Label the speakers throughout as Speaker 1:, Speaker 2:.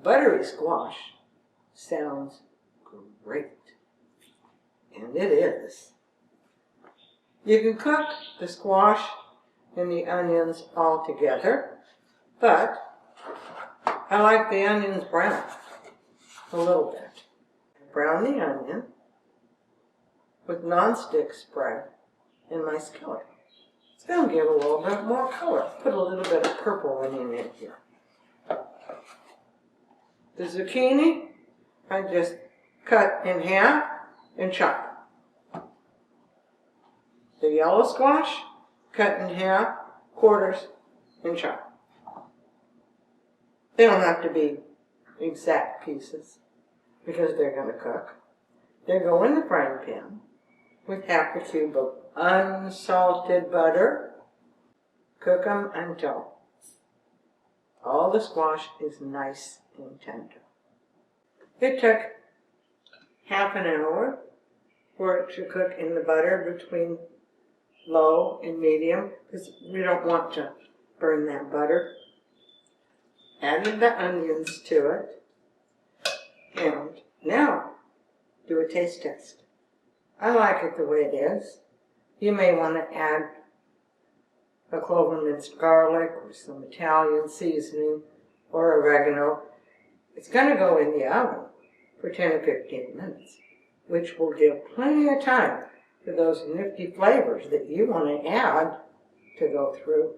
Speaker 1: Buttery squash sounds great, and it is. You can cook the squash and the onions all together, but I like the onions brown a little bit. Brown the onion with nonstick spray in my skillet. It's going to give a little bit more color. Put a little bit of purple in it here. The zucchini, I just cut in half and chop. The yellow squash, cut in half, quarters, and chop. They don't have to be exact pieces because they're going to cook. They go in the frying pan with half a cube of unsalted butter. Cook them until all the squash is nice and tender. It took half an hour for it to cook in the butter between low and medium because we don't want to burn that butter. Added the onions to it, and now do a taste test. I like it the way it is. You may want to add a clove and minced garlic or some Italian seasoning or oregano. It's going to go in the oven for 10 or 15 minutes, which will give plenty of time for those nifty flavors that you want to add to go through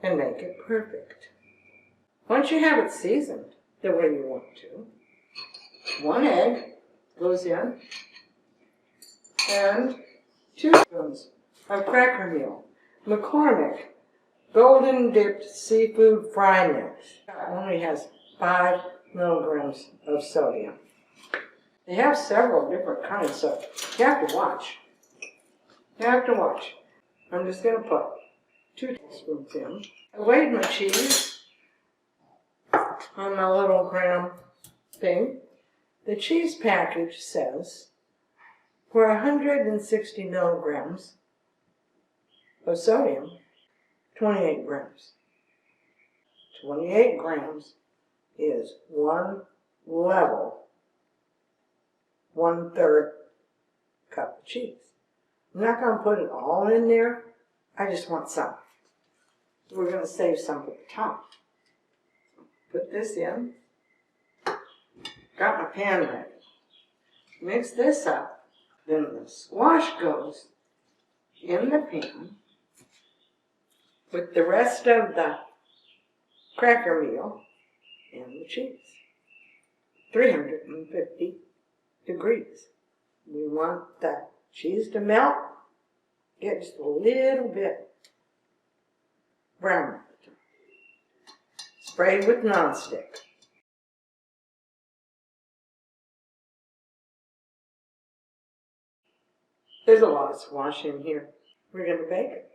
Speaker 1: and make it perfect. Once you have it seasoned the way you want to, 1 egg goes in and 2 spoons of cracker meal. McCormick Golden Dipped Seafood Fry Mix only has 5 milligrams of sodium. They have several different kinds, so you have to watch. You have to watch. I'm just going to put 2 tablespoons in. I weighed my cheese on my little gram thing. The cheese package says for 160 milligrams of sodium, 28 grams. 28 grams is 1 level, 1/3 cup of cheese. I'm not going to put it all in there. I just want some. We're going to save some for the top. Put this in. Got my pan ready. Mix this up. Then the squash goes in the pan with the rest of the cracker meal and the cheese. 350 degrees. We want the cheese to melt. Get just a little bit brown. Sprayed with nonstick. There's a lot of squash in here. We're going to bake it.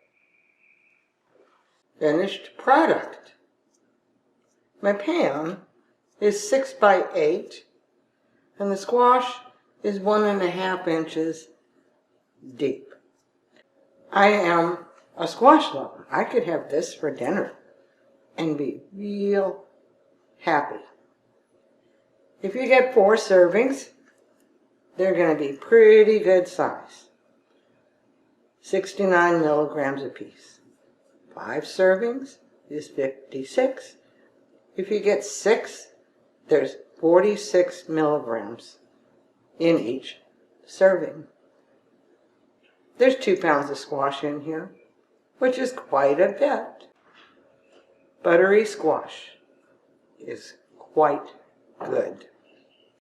Speaker 1: Finished product. My pan is 6 by 8 and the squash is 1.5 inches deep. I am a squash lover. I could have this for dinner and be real happy. If you get 4 servings, they're going to be pretty good size. 69 milligrams apiece. 5 servings is 56. If you get 6, there's 46 milligrams in each serving. There's 2 pounds of squash in here, which is quite a bit. Buttery squash is quite good.